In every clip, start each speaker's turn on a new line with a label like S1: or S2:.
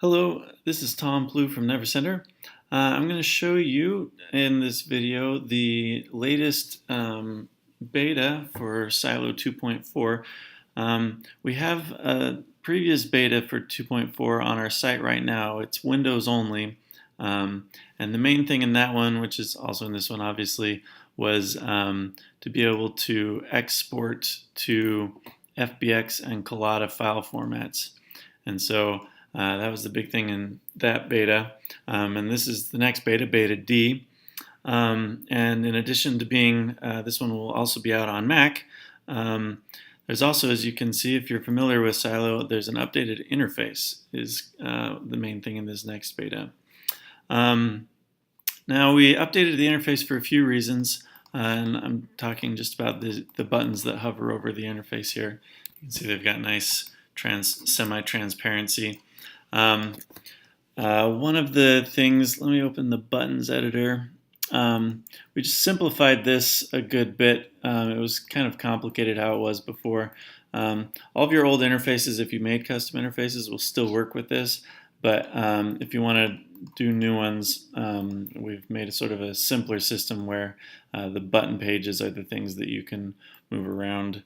S1: Hello, this is Tom Plew from Never Center. I'm going to show you in this video the latest beta for Silo 2.4. We have a previous beta for 2.4 on our site right now. It's Windows only. And the main thing in that one, which is also in this one obviously, was to be able to export to FBX and Collada file formats. And so that was the big thing in that beta. And this is the next beta, Beta D. And in addition to being, this one will also be out on Mac. There's also, as you can see, if you're familiar with Silo, there's an updated interface is the main thing in this next beta. Now we updated the interface for a few reasons, and I'm talking just about the buttons that hover over the interface here. You can see they've got nice semi-transparency. One of the things, let me open the buttons editor. We just simplified this a good bit. It was kind of complicated how it was before. All of your old interfaces, if you made custom interfaces, will still work with this. But if you want to do new ones, we've made a sort of a simpler system where the button pages are the things that you can move around,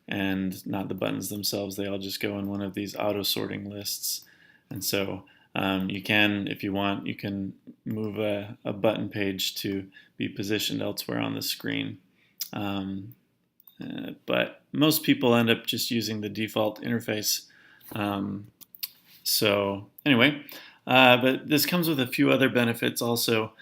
S1: and not the buttons themselves. They all just go in one of these auto-sorting lists. And so you can, if you want, you can move a button page to be positioned elsewhere on the screen. But most people end up just using the default interface. So anyway, but this comes with a few other benefits also.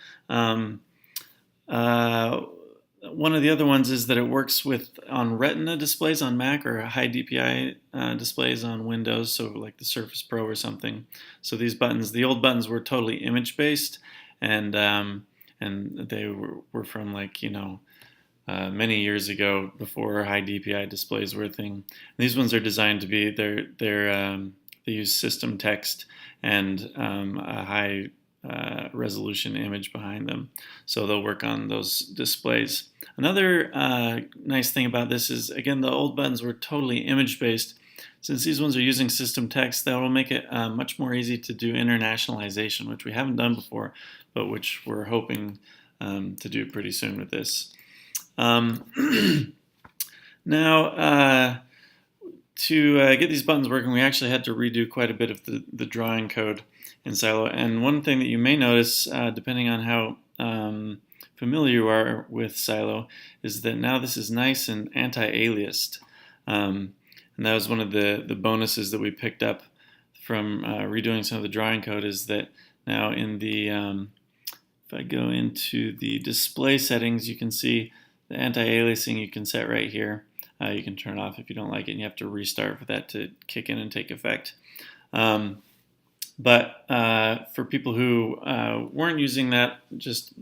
S1: One of the other ones is that it works on Retina displays on Mac or high DPI displays on Windows, so like the Surface Pro or something. So these buttons, the old buttons were totally image based, and they were from many years ago before high DPI displays were a thing. These ones are designed to be they use system text and a high resolution image behind them, so they'll work on those displays. Another nice thing about this is, again, the old buttons were totally image based. Since these ones are using system text, that will make it much more easy to do internationalization, which we haven't done before, but which we're hoping to do pretty soon with this. Now, to get these buttons working, we actually had to redo quite a bit of the drawing code in Silo. And one thing that you may notice, depending on how familiar you are with Silo, is that now this is nice and anti-aliased. And that was one of the bonuses that we picked up from redoing some of the drawing code, is that now in the, if I go into the display settings, you can see the anti-aliasing you can set right here. You can turn it off if you don't like it, and you have to restart for that to kick in and take effect. But for people who weren't using that, just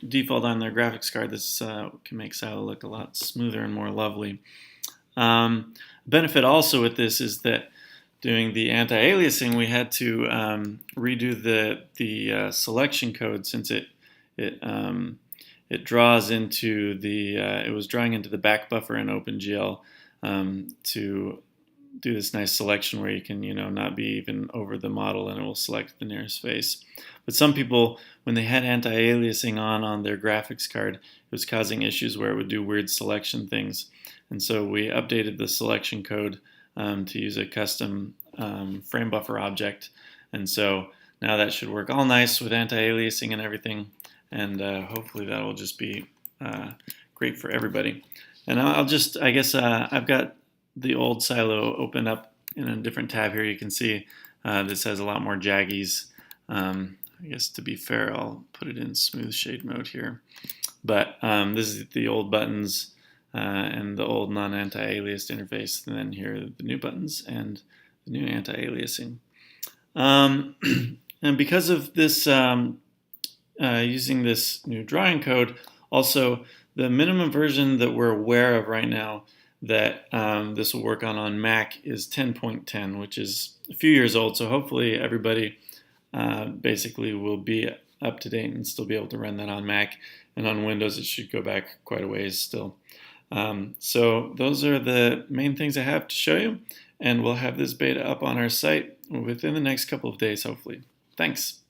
S1: default on their graphics card, this can make Silo look a lot smoother and more lovely. Benefit also with this is that doing the anti-aliasing, we had to redo the selection code, since it draws into it was drawing into the back buffer in OpenGL to do this nice selection where you can, not be even over the model and it will select the nearest face. But some people, when they had anti-aliasing on their graphics card, it was causing issues where it would do weird selection things. And so we updated the selection code to use a custom frame buffer object. And so now that should work all nice with anti-aliasing and everything. And hopefully that will just be great for everybody. And I guess I've got the old Silo open up in a different tab here. You can see this has a lot more jaggies. I guess to be fair, I'll put it in smooth shade mode here. But this is the old buttons and the old non-anti-aliased interface. And then here are the new buttons and the new anti-aliasing. And because of this, using this new drawing code, also the minimum version that we're aware of right now that this will work on Mac is 10.10, which is a few years old. So hopefully everybody basically will be up to date and still be able to run that on Mac. And on Windows, it should go back quite a ways still. So those are the main things I have to show you. And we'll have this beta up on our site within the next couple of days, hopefully. Thanks.